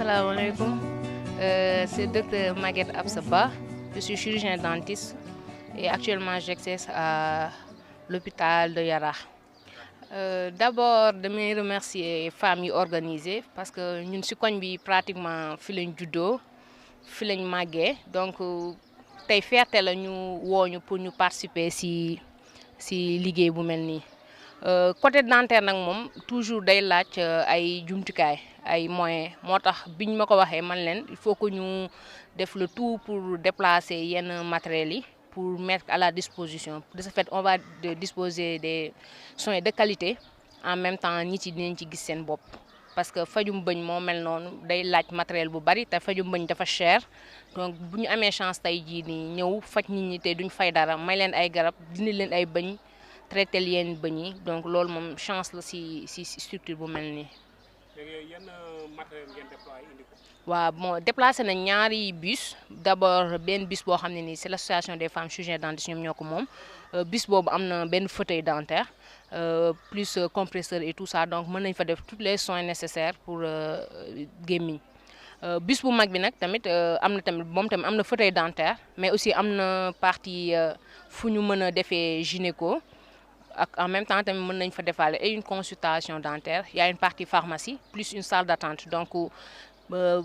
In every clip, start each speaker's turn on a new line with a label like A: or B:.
A: Assalamualaikum. C'est Dr Maguette Absaba. Je suis chirurgien dentiste et actuellement j'exerce à l'hôpital de Yara. D'abord, je remercier les familles organisées parce que nous sommes pratiquement filin judo, filin magué. Donc, tay fierté la ñu woñu pour ñu participer si liggéey bu melni. Côté dentaire nak mom toujours day laaj ay jumtukaay ay moyens motax biñ mako waxé man len il faut que ñu def le tout pour déplacer yenn matériel yi pour mettre à la disposition. De ce fait on va disposer des soins de qualité en même temps nit yi dinañ ci gis sen bop parce que fajum bëñ mo mel non day laaj matériel bu bari té fajum bëñ dafa cher donc buñu amé chance tay ji ni ñëw faj nit ñi té duñ fay dara may len ay garab dindi len ay bëñ traité leen bëñ yi donc lool mom chance la si structure bu melni.
B: Léegi yenn matériel ngeen déployer indi ko.
A: Waaw bon déplacer na ñaari bus d'abord ben bus bo xamné ni c'est l'association des femmes chirurgiens dentistes ñom ñoko mom bus bobu amna ben fauteuil dentaire plus compresseur et tout ça donc mën nañ fa def tous les soins nécessaires pour gémmiñ. Bus bu mag bi nak tamit amna tamit mom tamit amna fauteuil dentaire mais aussi amna partie fu ñu mëna défé gynéco. En même temps tamit mën nañ fa defaale et une consultation dentaire. Il y a une partie pharmacie plus une salle d'attente donc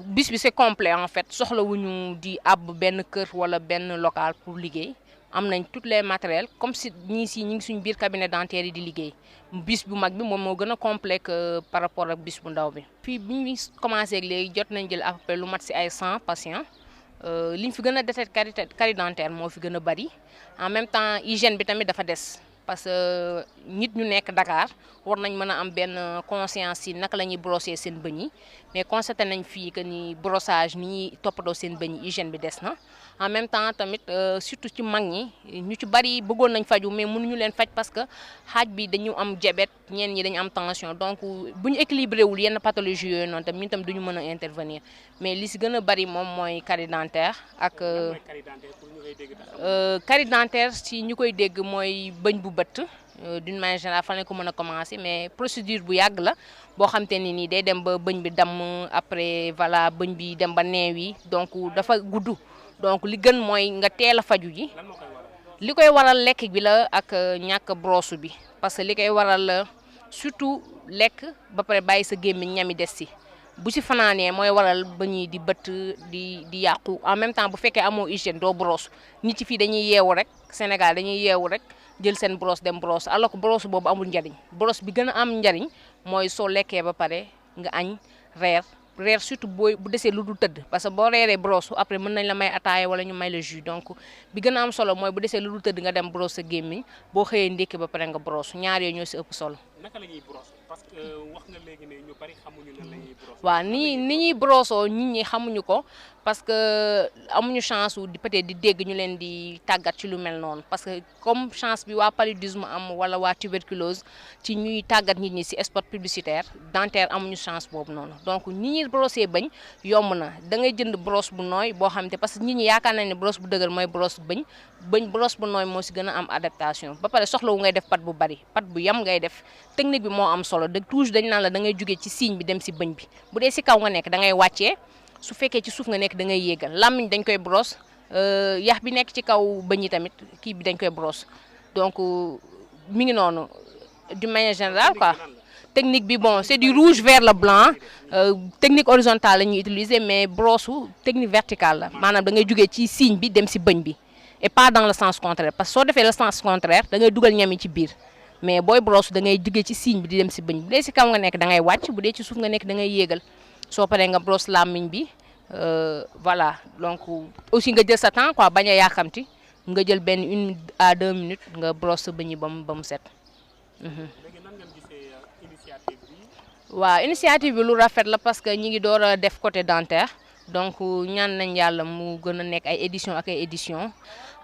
A: bis bi c'est complet en fait soxla wuñu di ab ben kër wala ben local pour liggéey am nañ tous les matériels comme si ñi ngi suñu biir cabinet dentaire yi di liggéey bis bu mag bi moom moo gën a complet que par rapport ak bis bu ndaw bi. Fii bi ñu commencé ak léegi jot nañ jël à peu près lu mat si ay 100 patients liñ fi gën a détecté carie dentaire moo fi gën a bari en même temps hygiène bi tamit dafa des. Parce que nit ñu nekk Dakar war nañ mëna am ben conscience ci naka lañuy brosser seen bëñ yi mais constaté nañ fi que ni brossage ni toppatoo seen bëñ yi hygiène bi des na en même temps tamit surtout ci mag ñi ñu ci bari bëggoon nañ faju mais mënuñu leen faj parce que xaaj bi dañu am diabète ñen ñi dañu am tension donc buñu équilibré wul yenn pathologie yooyu noonu tam ñun tam duñu mën a intervenir mais li si gën a bari moom mooy carie dentaire ak carie dentaire si ñu koy dégg mooy bëñ bu bëtt d'une manière générale fan lañ ko mën a commencer mais procédure bu yàgg la boo xam te ni nii day dem ba bëñ bi damm après voilà bëñ bi dem ba neew yi donc dafa gudd donc li gën mooy nga teel a faju ji li koy waral lekk bi la ak ñàkk brosse bi parce que li koy waral surtout lekk ba pare bàyyi sa gémmiñ ñami des si bu ci fanaanee mooy waral bëñ di bëtt di yàqu en même temps bu fekkee amoo hygiène doo brosse nit ci fii dañuy yeewu rek Sénégal dañuy yeewu rek jël seen brosse dem brosse alors que brosse boobu amul njariñ brosse bi gën a am njariñ mooy soo lekkee ba pare nga añ reer surtout booy bu desee lu dul tëdd parce que boo reeree brosse après mën nañ la may ataaya wala ñu may la jus donc bi gën a am solo mooy bu desee lu dul tëdd nga dem brosse sa gémmiñ boo xëyee ndékki ba pare nga brosse ñaar yooyu ñoo si ëpp solo.
B: Naka la ñuy brosse parce que wax nga léegi ne ñu bari xamuñu nan la ñuy brosse.
A: Waaw ni ñuy brossoo nit ñi xamuñu ko parce que amuñu chance di peut-être di dégg ñu leen di tàggat ci lu mel noonu parce que comme chance bi waa paludisme am wala waa tuberculose ci ñuy tàggat nit ñi ci spot publicitaire dentaire amuñu chance boobu noonu donc nit ñi brossé bëñ yomb na da ngay jënd brosse bu nooy boo xam te parce que nit ñi yaakaar nañ ne brosse bu dëgër mooy brosse bëñ brosse bu nooy moo ci gën a am adaptation ba pare soxlawu ngay def pat bu bari pat bu yam ngay def technique bi moo am solo de toujours dañ naan la da ngay jógee ci signe bi dem ci bëñ bi bu dee ci kaw nga nekk da ngay wàccee su fekkee ci suuf nga nekk da ngay yéegal làmmiñ dañ koy brosse yax bi nekk ci kaw bëñ yi tamit kii bi dañ koy brosse donc mi ngi noonu d'une manière générale quoi technique bi bon c'est du rouge vers le blanc technique horizontale la ñuy utiliser mais brosse technique verticale la maanaam da ngay jógee ci signe bi dem ci bëñ bi et pas dans le sens contraire parce que soo defee le sens contraire da ngay dugal ñam yi ci biir mais booy brosse da ngay jógee ci signe bi di dem ci bëñ bi bu dee ci kaw nga nekk da ngay wàcc bu dee ci suuf nga nekk da ngay yéegal soo paree nga brosse làmmiñ bi voilà donc aussi nga jël sa temps quoi bañ a yàkkamti nga jël benn 1 à 2 minutes nga brosse sa bëñ yi ba mu set.
B: Léegi nan ngeen gisee initiative bi.
A: Waaw initiative bi lu rafet la parce que ñi ngi door a def côté dentaire donc ñaan nañ yàlla mu gën a nekk ay édition ak ay édition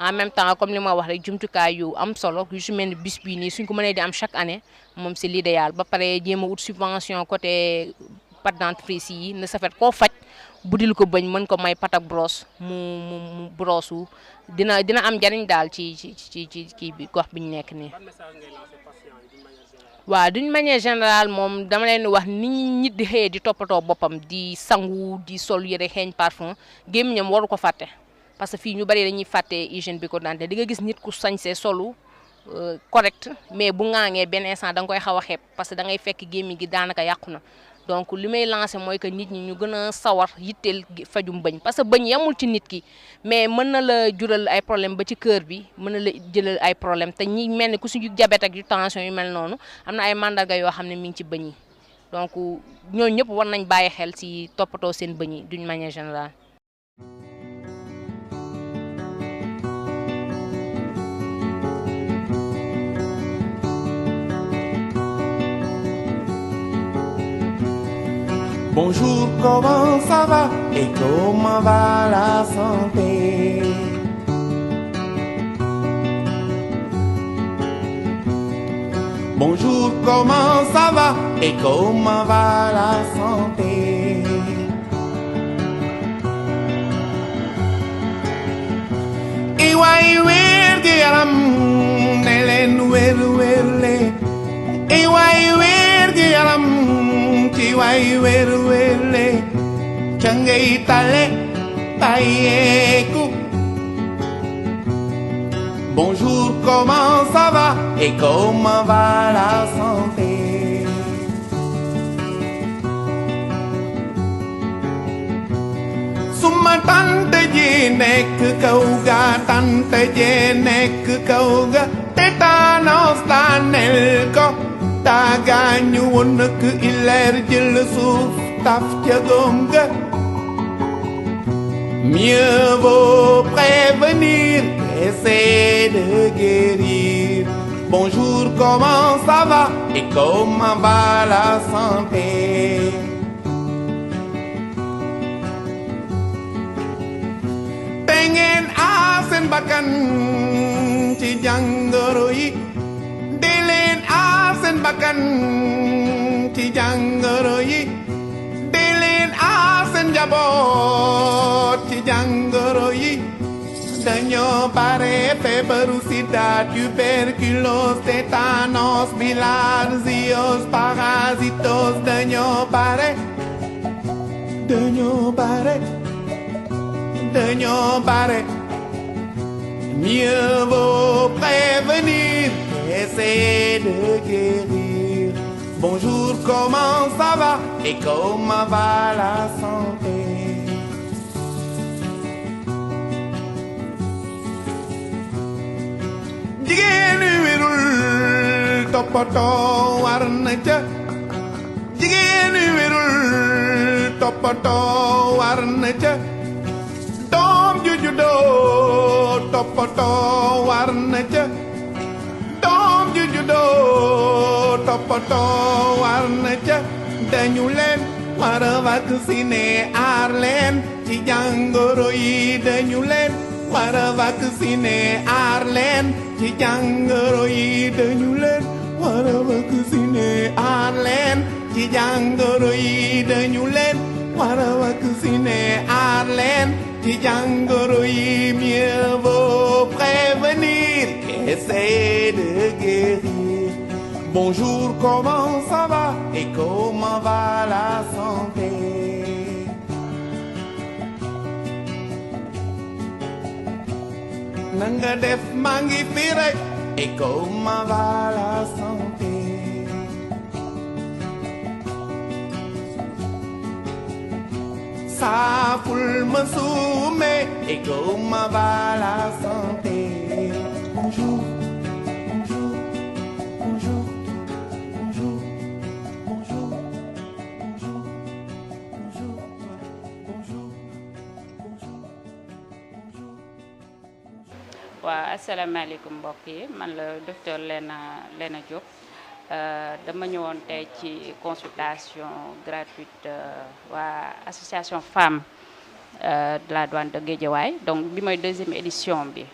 A: en même temps comme li ma wax rek jumtukaay yu am solo yu su mel ni bis bii nii suñ ko mënee di am chaque année moom c'est l'idéal ba pare jéem a wut subvention côté pâte dentifrice yi ne sa fait koo faj budil ko bëñ mën ko may pat ak brosse mu brosse dina am njariñ daal ci kii bi gox bi ñu nekk nii.
B: Ban message ngay lancer patient yi d'une manière générale.
A: waaw d'une manière générale moom dama leen wax ni nit di xëyee di toppatoo boppam di sangu di sol yëre xeeñ parfum gémmiñam waru ko fàtte parce que fii ñu bari dañuy fàtte hygiène bi ko dante di nga gis nit ku sañsee solu correct mais bu ŋaangee benn instant da nga koy xaw a xeeb parce que da ngay fekk gémmiñ gi daanaka yàqu na donc li may lancé mooy que nit ñi ñu gën a sawar yitteel fajum bëñ parce que bëñ yamul ci nit ki mais mën na la jural ay problème ba ci cœur bi mën na la jëlal ay problème te ñi mel ni ku si diabète ak yu tension yu mel noonu am na ay mandarga yoo xam ne mi ngi ci bëñ yi donc ñooñu ñëpp war nañ bàyyi xel ci toppatoo seen bëñ yi d'une manière générale.
C: Bonjour, comment ça va et comment va la santé? Bonjour, comment ça va et comment va la santé? Iwai wergi yaram nelen werle. Iwai wergi yaram tiwai werle. Changay tale payeku. Bonjour, comment ça va et comment va la santé? Suma tante ji nekk kaw ga tante ji nekk kaw ga tétanos daaneel ko daa gaañu woon nak ileer jël suuf taf ca góom ga. Mieux vaut prévenir qu'essayer de guérir. Bonjour, comment ça va et comment va la santé? Tengen asen bakan ci jàngoro yi. Dilen asen bakan ci jàngoro yi. Dilen asen njaboot ci jàngoro yi. Dañoo bare feebaru sida, tuberculose, tétanos, bilharziose, parasitos. Dañoo bare. Mieux vaut prévenir qu'essayer de guérir. Bonjour, comment ça va et comment va la santé? Jigéenu wérul toppatoo war na ca. Jigéenu wérul toppatoo war na ca. Doom ju juddoo toppatoo war na ca. Doom ju juddoo toppatoo war na ca. Dañu leen war a vacciner aar leen ci jàngoro yi. Dañu leen war a vacciner aar leen ci jàngoro yi. Dañu leen war a vacciner aar leen ci jàngoro yi. Dañu leen war a vacciner aar leen ci jàngoro yi. Mieux vaut prévenir qu'essayer de guérir. Bonjour, comment ça va et comment va la santé? Nanga def maa ngi fi rek et comment va la santé? Saaful ma suume et comment va la santé? Bonjour, bonjour, bonjour, bonjour, bonjour, bonjour, bonjour, bonjour, bonjour.
D: waaw asalaamaaleykum mbokk yi man la docteur Lena Diop dama ñëwoon tey ci consultation gratuite waa association femmes de la douane de Guédiawaye donc bi mooy deuxième édition bi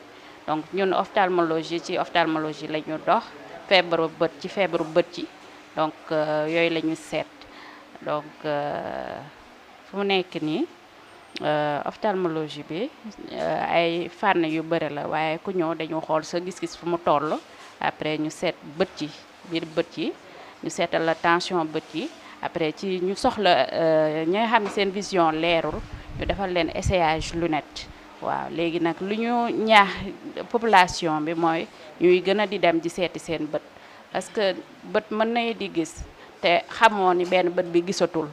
D: donc ñun ophtalmologie la ñu dox feebaru bët ci feebaru bët yi donc yooyu la ñu seet donc fu mu nekk nii ophtalmologie bi ay fànn yu bëri la waaye ku ñëw dañu xool sa gis-gis fu mu toll après ñu seet bët yi biir bët yi ñu seetal la tension bët yi après ci ñu soxla ñi nga xam ne seen vision leerul ñu defal leen essayage lunette waaw léegi nag lu ñu ñaax population bi mooy ñuy gën a di dem di seeti seen bët parce que bët mën nay di gis te xamoo ni benn bët bi gisatul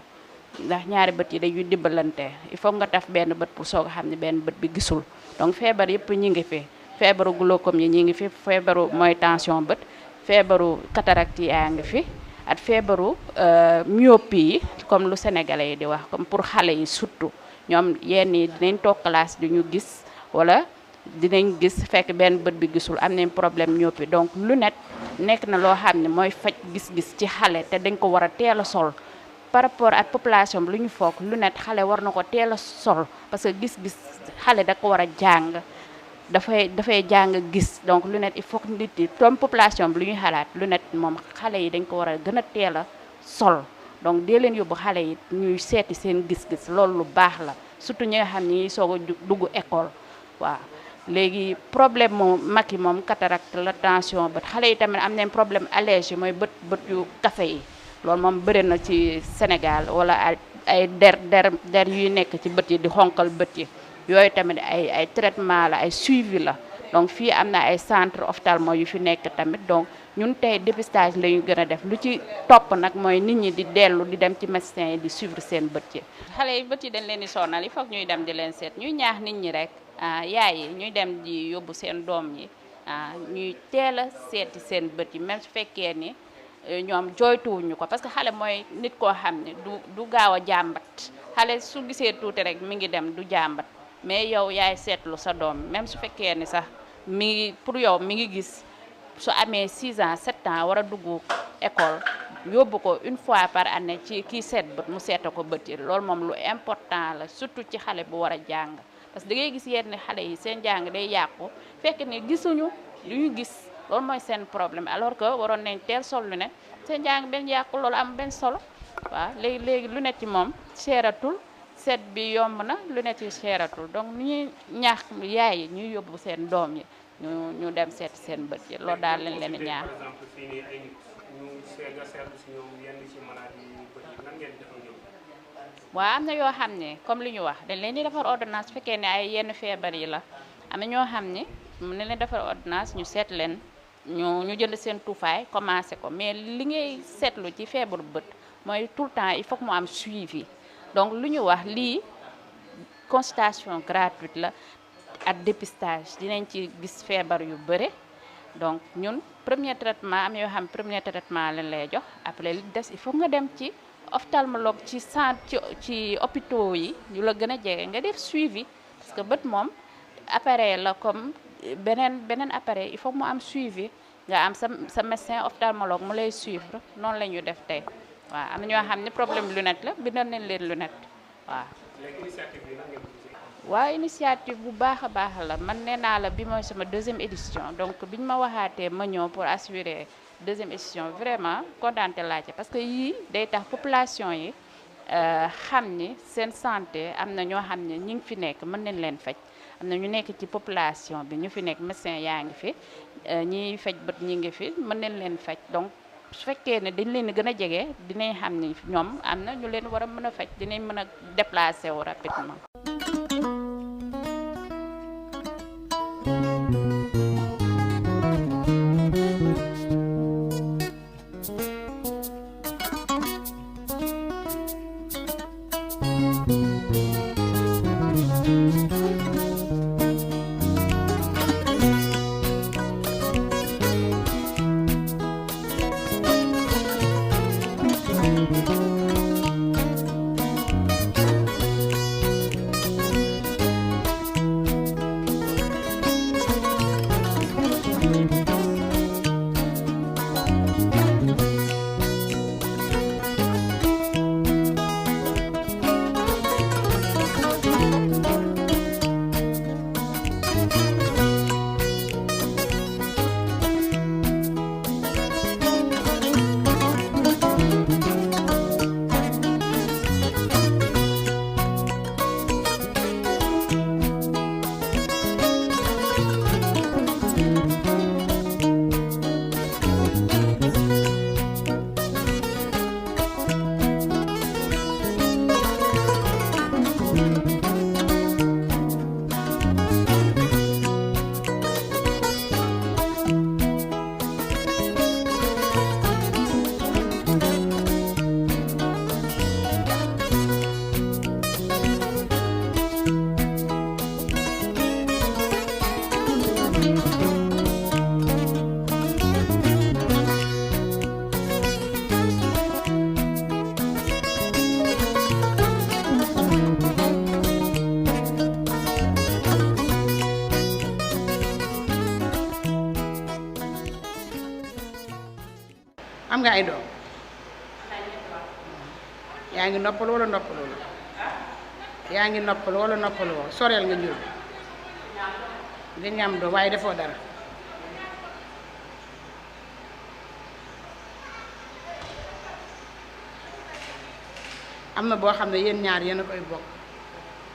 D: ndax ñaari bët yi dañuy dimbalante il faut nga taf benn bët pour soog a xam ne benn bët bi gisul donc feebar yëpp ñi ngi fi feebaru glaucome yi ñi ngi fi feebaru mooy tension bët feebaru cataracte yaa ngi fi ak feebaru myopie yi comme lu sénégalais yi di wax comme pour xale yi surtout ñoom yenn yi dinañ toog classe du ñu gis wala dinañ gis fekk benn bët bi gisul am nañ problème myopie donc lunette nekk na loo xam ne mooy faj gis-gis ci xale te dañ ko war a teel a sol par rapport ak population bi lu ñu foog lunette xale war na ko teel a sol parce que gis-gis xale da ko war a jàng dafay jàng gis donc lunette il faut que nit yi comme population bi lu ñuy xalaat lunette moom xale yi dañ ko war a gën a teel a sol donc dee leen yóbbu xale yi ñuy seeti seen gis-gis loolu lu baax la surtout ñi nga xam ni soog a dugg école waaw léegi problème mu mag yi moom cataracte la tension bët xale yi tamit am nañ problème allergie mooy bët yu café yi loolu moom bëri na ci Sénégal wala ay der yuy nekk ci bët yi di xonkal bët yi yooyu tamit ay traitement la ay suivi la donc fii am na ay centre ophtalmo yu fi nekk tamit donc ñun tey dépistage la ñu gën a def lu ci topp nag mooy nit ñi di dellu di dem ci médecin yi di suivre seen bët yi xale yi bët yi dañ leen di sonal il faut ñuy dem di leen seet ñuy ñaax nit ñi rek yaay yi ñuy dem di yóbbu seen doom yi ñuy teel a seeti seen bët yi même su fekkee ni ñoom jooytuwuñu ko parce que xale mooy nit koo xam ne du gaaw a jàmbat xale su gisee tuuti rek mi ngi dem du jàmbat mais yow yaay seetlu sa doom même su fekkee ni sax mi ngi pour yow mi ngi gis su amee 6 ans 7 ans war a dugg école yóbbu ko une fois par année ci kii seet bët mu seeta ko bët yi loolu moom lu important la surtout ci xale bu war a jàng parce que da ngay gis yenn xale yi seen jàng day yàqu fekk ne gisuñu lu ñu gis loolu mooy seen problème alors que waroon nañ teel sol lu ne seen jàng benn yàqu loolu am benn solo waaw léegi lunette yi moom seeratul seet bi yomb na lunette yi seeratul donc ni ñuy ñaax yaay yi ñuy yóbbu seen doom yi ñu dem seet seen bët yi loolu daal leen leen ñaax.
B: par exemple fii nii ay nit ñu seega seetlu si ñoom yenn ci maladie yi bët yi nan ngeen def ak ñoom.
D: waaw am na yoo xam ne comme li ñu wax dañ leen di defar ordonnance su fekkee ne ay yenn feebar yi la am na ñoo xam ne mu ne leen defar ordonnance ñu seet leen ñu jënd seen tuufaay commencé ko mais li ngay seetlu ci feebaru bët mooy tout le temps il faut que mu am suivi donc lu ñu wax lii consultation gratuite la ak dépistage dinañ ci gis feebar yu bëre donc ñun premier traitement am yoo xam premier traitement lañ lay jox après li des il faut nga dem ci ophtalmologue ci centre ci hôpitaux yi ñu la gën a jege nga def suivi parce que bët moom appareil la comme beneen appareil il faut mu am suivi nga am sa médecin ophtalmologue mu lay suivre noonu la ñu def tey waaw am na ñoo xam ne problème lunette la bindal nañ leen lunette waaw.
B: léegi initiative bi nan ngeen ko gisee.
D: waaw initiative bu baax a baax la man nee naa la bi mooy sama 2e édition donc biñ ma waxaatee ma ñëw pour assurer 2e édition vraiment kontaante laa ci parce que yii day tax population yi xam ni seen santé am na ñoo xam ne ñi ngi fi nekk mën nañ leen faj am na ñu nekk ci population bi ñu fi nekk médecin yaa ngi fi ñiy faj bët ñi ngi fi mën nañ leen faj donc su fekkee ne dañ leen gën a jege dinañ xam ni ñoom am na ñu leen war a mën a faj dinañ mën a déplacer wu rapidement.
E: am nga ay doom yaa ngi noppalu wala noppalu yaa ngi noppalu wala noppalu woo soreel nga njur di nga am doom waaye defoo dara am na boo xam ne yéen ñaar yéen a koy bokk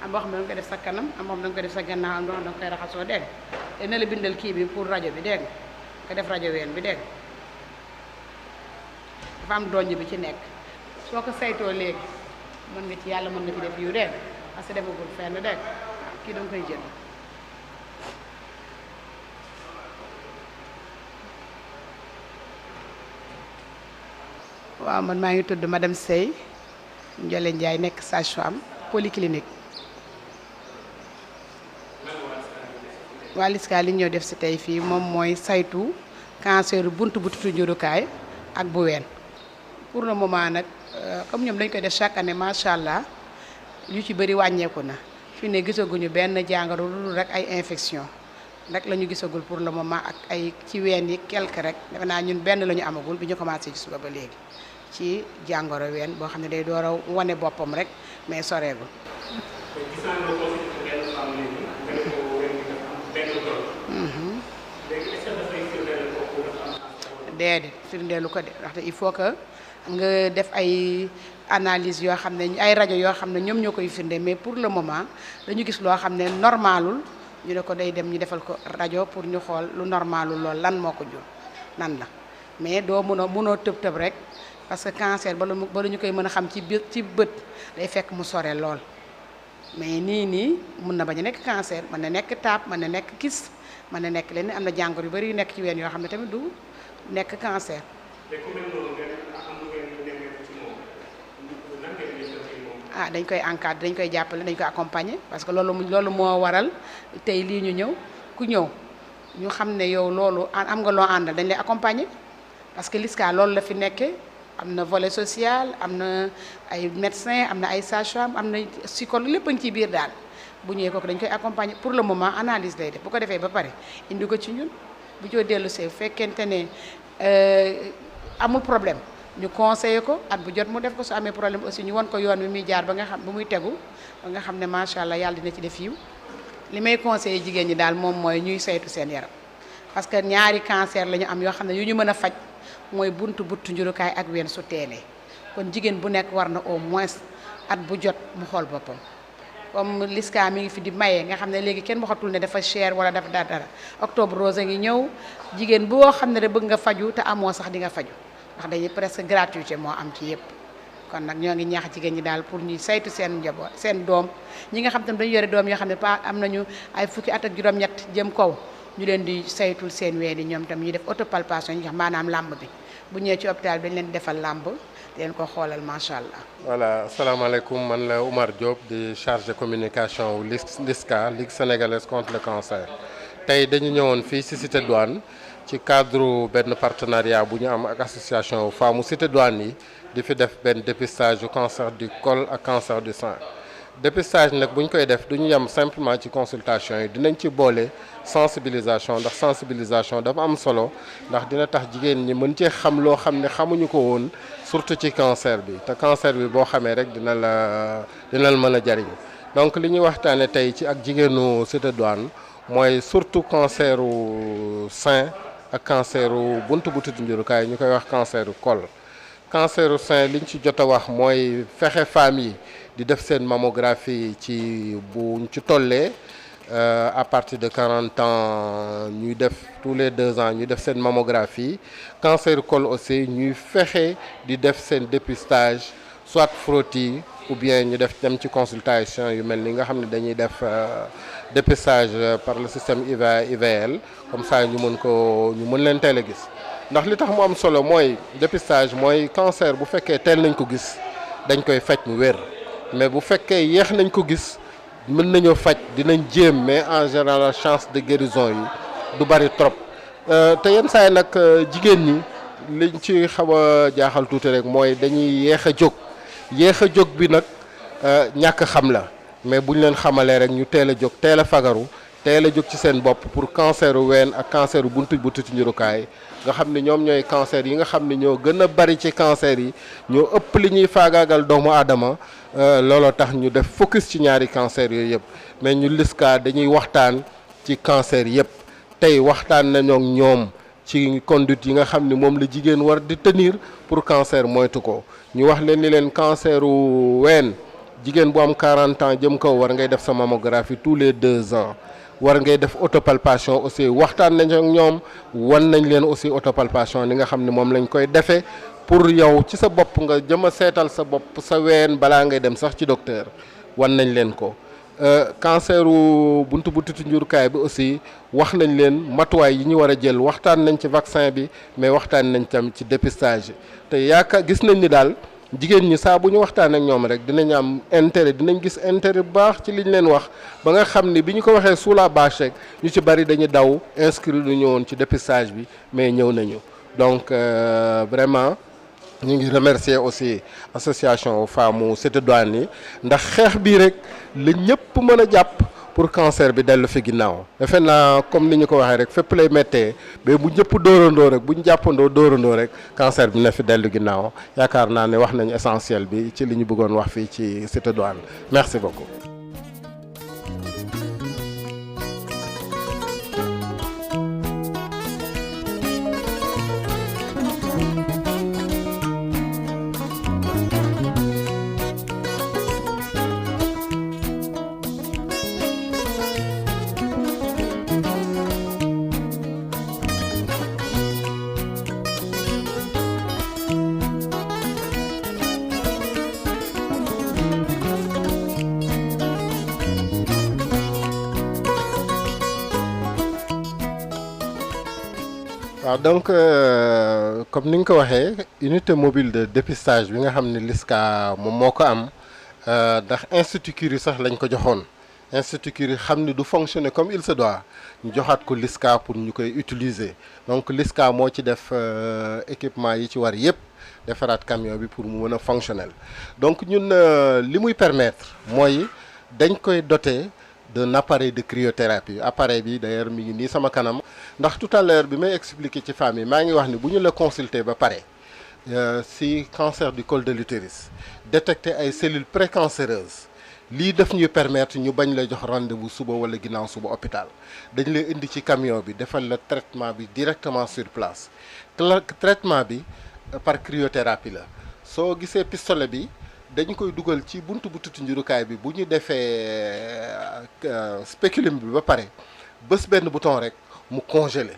E: am boo xam ne da nga koy def sa kanam am boo xam ne da nga koy def sa gannaaw am boo xam ne da nga koy raxasoo dégg te na la bindal kii bi pour rajo bi dégg nga def rajo ween bi dégg dafa am donj bi ci nekk soo ko saytoo léegi mën nga ci yàlla mën nga ci def yu dégg parce que defagul fenn dégg waaw kii da nga koy jënd waaw man maa ngi tudd madame Sey Ndiolé Ndiaye nekk sage-femme polyclinique waa LISCA li ñëw def si tey fii moom mooy saytu cancer buntu butitu njurukaay ak bu ween pour le moment nag comme ñoom dañ koy def chaque année macha allah yu ci bëri wàññeeku na fi ne gisaguñu benn jàngoro lu dul rek ay infection rek la ñu gisagul pour le moment ak ay ci ween yi quelque rek defe naa ñun benn la ñu amagul bi ñu commencé ci suba ba léegi ci jàngoro ween boo xam ne day door a wane boppam rek mais soreegul. déedéet firndeelu ko de ndaxte il faut que nga def ay analyse yoo xam ne ay rajo yoo xam ne ñoom ñoo koy firnde mais pour le moment dañu gis loo xam ne normalul ñu ne ko day dem ñu defal ko rajo pour ñu xool lu normalul lool lan moo ko jur nan la mais doo mënoo tëb rek parce que cancer bala ñu koy mën a xam ci bët day fekk mu sore lool mais nii mun na bañ a nekk cancer mën na nekk taab mën na nekk kyste mën na nekk leen am na jàngoro yu bari yu nekk ci ween yoo xam ne tamit du nekk cancer. ah dañ koy encadrer dañ koy jàppale dañ koy accompagner parce que loolu moo waral tey lii ñu ñëw ku ñëw ñu xam ne yow loolu am nga loo àndal dañ lay accompagner parce que LISCA loolu la fi nekkee am na volet social am na ay médecin am na ay sage-femme am na psychologue lépp a ngi ci biir daal bu ñëwee kooku dañ koy accompagner pour le moment analyse lay def bu ko defee ba pare indi ko ci ñun bu joo dellu see fekkente ne amul problème ñu conseillé ko at bu jot mu def ko su amee problème aussi ñu won ko yoon wi muy jaar ba nga xam bu muy tegu ba nga xam ne macha allah yàlla dina ci def yiw li may conseillé jigéen ñi daal moom mooy ñuy saytu seen yaram parce que ñaari cancer la ñu am yoo xam ne yu ñu mën a faj mooy buntu njurukaay ak ween su teelee kon jigéen bu nekk war na au moins at bu jot mu xool boppam comme LISCA mi ngi fi di maye nga xam ne léegi kenn waxatul ne dafa cher wala dafa dara octobre rose ngi ñëw jigéen boo xam ne rek bëgg nga faju te amoo sax di nga faju ndax dañuy presque gratuité moo am ci yëpp kon nag ñoo ngi ñaax jigéen ñi daal pour ñuy saytu seen njaboot seen doom ñi nga xam tam dañu yore doom yoo xam ne pas am nañu ay fukki at ak juróom-ñett jëm kaw ñu leen di saytul seen ween yi ñoom tam ñu def autopalpation ñu xam maanaam làmb bi bu ñëwee ci hôpital bi dañ leen defal làmb leen ko xoolal macha allah.
F: voilà asalaamaaleykum man la Oumar Diop di chargé communication LISCA Ligue sénégalaise contre le cancer tey dañu ñëwoon fii ci Cité Douane ci cadre benn partenariat bu ñu am ak association femmes Cité Douane yi di fi def benn dépistage du cancer du col ak cancer du sein dépistage nag bu ñu koy def du ñu yem simplement ci consultation yi dinañ ci boole sensibilisation ndax sensibilisation dafa am solo ndax dina tax jigéen ñi mën cee xam loo xam ne xamuñu ko woon surtout ci cancer bi te cancer bi boo xamee rek dina la mën a jariñ donc li ñuy waxtaane tey ci ak jigéenu Cité Douane mooy surtout canceru sein ak canceru buntu njurukaay ñu koy wax canceru col canceru sein liñ ci jot a wax mooy fexe femmes yi di def seen mammographie ci buñ ci tollee à partir de 40 ans ñuy def tous les 2 ans ñuy def seen mammographie cancer col aussi ñuy fexe di def seen dépistage soit frottis ou bien ñu def dem ci consultation yu mel ni nga xam ne dañuy def dépistage par le système IVL comme ça ñu mën leen teel a gis ndax li tax mu am solo mooy dépistage mooy cancer bu fekkee teel nañ ko gis dañ koy faj mu wér mais bu fekkee yéex nañ ko gis mën nañoo faj dinañ jéem mais en général la chance de guérison yi du bari trop te yenn saa yi nag jigéen ñi liñ ci xaw a jaaxal tuuti rek mooy dañuy yéex a jóg bi nag ñàkk xam la mais buñ leen xamalee rek ñu teel a jóg teel a fagaru teel a jóg ci seen bopp pour canceru ween ak canceru buntu njurukaay nga xam ne ñoom ñooy cancer yi nga xam ne ñoo gën a bari ci cancer yi ñoo ëpp li ñuy faagaagal doomu aadama looloo tax ñu def focus ci ñaari cancer yooyu yëpp mais ñu LISCA dañuy waxtaan ci cancer yëpp tey waxtaan nañoo ak ñoom ci conduite yi nga xam ne moom la jigéen war di tenir pour cancer moytu ko ñu wax leen ni leen canceru ween jigéen bu am 40 ans jëm kaw war ngay def sa mammographie tous les 2 ans war ngay def autopalpation aussi waxtaan nañ ak ñoom wan nañ leen aussi autopalpation li nga xam ne moom lañ koy defee pour yow ci sa bopp nga jëm a seetal sa bopp sa ween balaa ngay dem sax ci docteur wan nañ leen ko canceru buntu njurukaay bi aussi wax nañ leen matuwaay yi ñu war a jël waxtaan nañ ci vaccin bi mais waxtaan nañ tam ci dépistage te yaakaar gis nañ ni daal jigéen ñi saa bu ñu waxtaan ak ñoom rek dinañ am intérêt dinañ gis intérêt bu baax ci liñ leen wax ba nga xam ni bi ñu ko waxee sous la bâche rek ñu ci bari dañuy daw inscrire lu ñëwoon ci dépistage bi mais ñëw nañu donc vraiment ñu ngi remercier aussi association femmes Cité Douane yi ndax xeex bii rek la ñëpp mën a jàpp pour cancer bi dellu fi ginnaaw defe naa comme ni ñu ko waxee rek fépp lay méttee mais bu ñëpp dóorandoo rek bu ñu jàppandoo dóorandoo rek cancer bi na fi dellu ginnaaw yaakaar naa ne wax nañu essentiel bi ci li ñu bëggoon wax fii ci Cité Douane merci beaucoup. waaw donc comme ni nga ko waxee unité mobile de dépistage bi nga xam ne LISCA moom moo ko am ndax institut Curie sax lañ ko joxoon institut Curie xam ni du fonctionner comme il se doit ñu joxaat ko LISCA pour ñu koy utiliser donc LISCA moo ci def équipement yi ci war yëpp defaraat camion bi pour mu mën a fonctionnel donc ñun li muy permettre mooy dañ koy doter d'un appareil de cryothérapie appareil bi d'ailleurs mi ngi nii sama kanam ndax tout à l'heure bi may expliquer ci femme yi maa ngi wax ni bu ñu la consulter ba pare si cancer du col de l'utérus détecter ay cellules précancéreuses lii daf ñuy permettre ñu bañ la jox rendez-vous suba wala ginnaaw suba hôpital dañ lay indi ci camion bi defal la traitement bi directement sur place traitement bi par cryothérapie la soo gisee pistolet bi dañu koy dugal ci buntu njurukaay bi bu ñu defee spéculum bi ba pare bës benn bouton rek mu congelé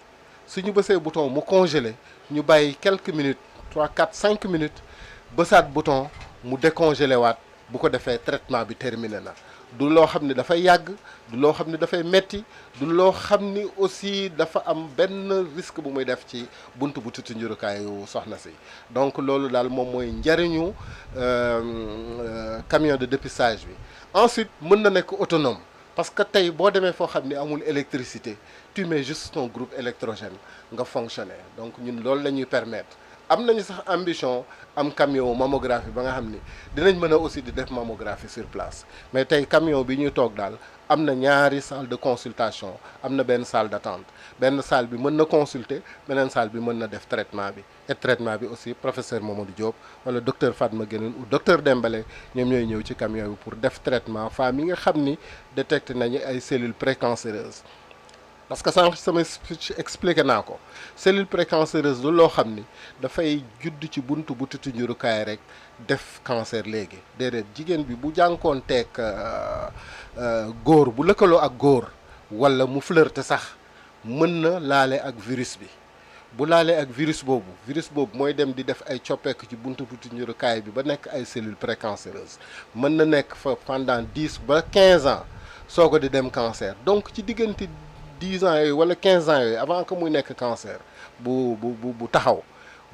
F: suñu bësee bouton mu congelé ñu bàyyi quelques minutes 3 4 5 minutes bësaat bouton mu décongelé waat bu ko defee traitement bi terminé na du loo xam ne dafay yàgg du loo xam ne dafay metti du loo xam ni aussi dafa am benn risque bu muy def ci buntu njurukaayu soxna si donc loolu daal moom mooy njariñu camion de dépistage bi ensuite mën na nekk autonome parce que tey boo demee foo xam ni amul électricité tu mets juste ton groupe électrogène nga fonctionner donc ñun loolu la ñuy permettre am nañu sax ambition am camion mammographie ba nga xam ni dinañ mën a aussi di def mammographie sur place mais tey camion bi ñuy toog daal am na ñaari salle de consultation am na benn salle d'attente benn salle bi mën na consulter beneen salle bi mën na def traitement bi et traitement bi aussi professeur Mamadou Diop wala docteur Fatma Guenoune ou docteur Dembélé ñoom ñooy ñëw ci camion bi pour def traitement femmes yi nga xam ni détecté nañu ay cellules précancéreuses parce que sànq sama expliqué naa ko cellule précancéreuse du loo xam ni dafay judd ci buntu njurukaay rek def cancer léegi déedéet jigéen bi bu jànkoon teeg góor bu lëkkaloo ak góor wala mu flirte sax mën na laale ak virus bi bu laalee ak virus boobu mooy dem di def ay coppeeku ci buntu njurukaay bi ba nekk ay cellules précancéreuses mën na nekk fa pendant 10 ba 15 ans soo ko di dem cancer. Donc ci diggante 10 ans yooyu wala 15 ans yooyu avant que muy nekk cancer bu taxaw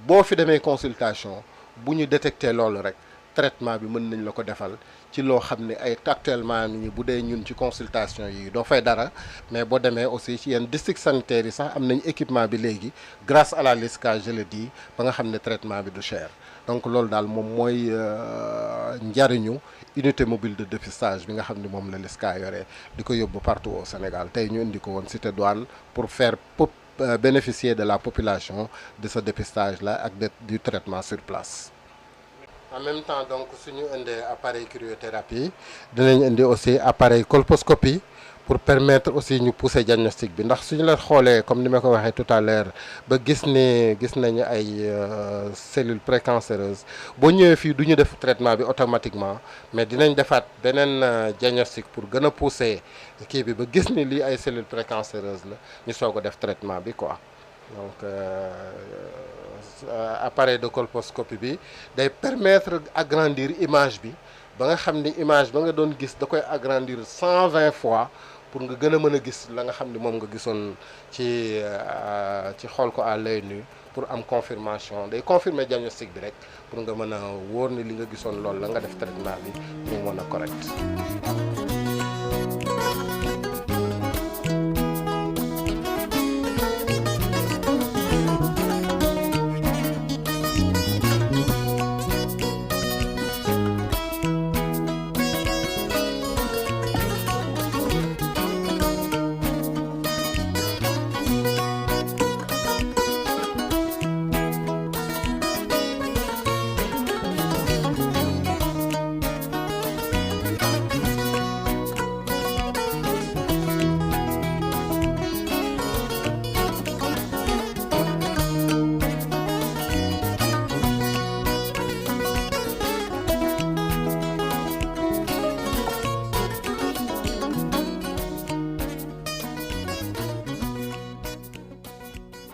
F: boo fi demee consultation bu ñu détecté loolu rek traitement bi mën nañ la ko defal ci loo xam ne ay actuellement ni bu dee ñun ci consultation yi doo fay dara, mais boo demee aussi ci yenn district sanitaire yi sax am nañ équipement bi léegi grâce à la LISCA je le dis ba nga xam ne traitement bi du cher. Donc loolu daal moom mooy njariñu unité mobile de dépistage bi nga xam ne moom la LISCA yore di ko yóbbu partout au Sénégal. Tey ñu indi ko woon Cité Douane pour faire bénéficier de la population de ce dépistage là ak du traitement sur place. En même temps donc suñu indee appareil cryothérapie dinañ indi aussi appareil colposcopie pour permettre aussi ñu pousser diagnostic bi ndax suñu la xoolee comme ni ma ko waxee tout à l'heure ba gis nañu ay cellules précancéreuses boo ñëwee fii du ñu def traitement bi automatiquement mais dinañ defaat beneen diagnostic pour gën a pousser kii bi ba gis ni lii ay cellules précancéreuses la ñu soog a def traitement bi quoi. Donc appareil de colposcopie bi day permettre agrandir image bi ba nga xam ni image ba nga doon gis da koy agrandir 120 fois pour nga gën a mën a gis la nga xam ni moom nga gisoon ci xool ko à l'œil nu pour am confirmation day confirmer diagnostic bi rek pour nga mën a wóor ni li nga gisoon loolu la nga def traitement bi mu mën a correct.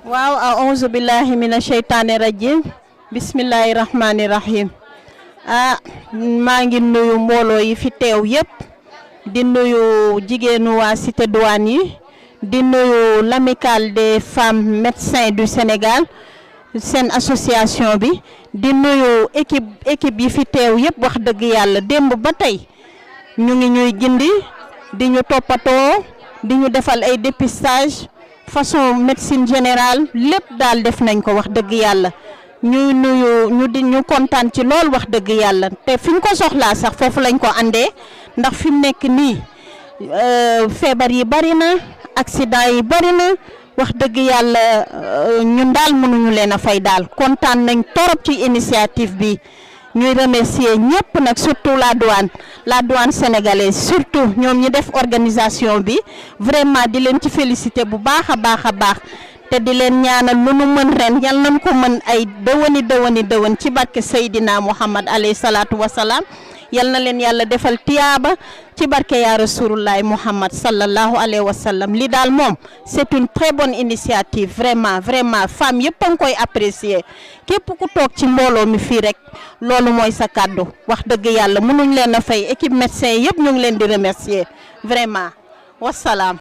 G: waaw a'uuzu billahi mina sheytaani rajim bismillahi rahmani rahim maa ngi nuyu mbooloo yi fi teew yëpp di nuyu jigéenu waa Cité Douane yi di nuyu l'amicale des femmes médecins du Sénégal seen association bi di nuyu équipe yi fi teew yëpp wax dëgg yàlla démb ba tey ñu ngi ñuy gindi di ñu toppatoo di ñu defal ay dépistage façon médecine générale lépp daal def nañ ko wax dëgg yàlla ñuy nuyu ñu kontaan ci lool wax dëgg yàlla te fi ñu ko soxlaa sax foofu lañ ko andee ndax fi mu nekk nii feebar yi bari na accident yi bari na wax dëgg yàlla ñun daal mënuñu leen a fay daal kontaan nañ torop ci initiative bi ñuy remercier ñëpp nag surtout la douane sénégalaise surtout ñoom ñi def organisation bi vraiment di leen ci féliciter bu baax a baax te di leen ñaanal lu nu mën ren yal nañ ko mën ay dëwën ci barke Seydina Muhammad alayhi salaatu wasalaam yal na leen yàlla defal tiyaaba ci barke yaa rasulullahi Muhammad sallallahu alayhi wa sallam li daal moom c'est une très bonne initiative vraiment femme yëpp a ngi koy apprécier képp ku toog ci mbooloo mi fii rek loolu mooy sa kàddu wax dëgg yàlla mënuñ leen a fay équipe médecin yëpp ñu ngi leen di remercier vraiment wasalaam.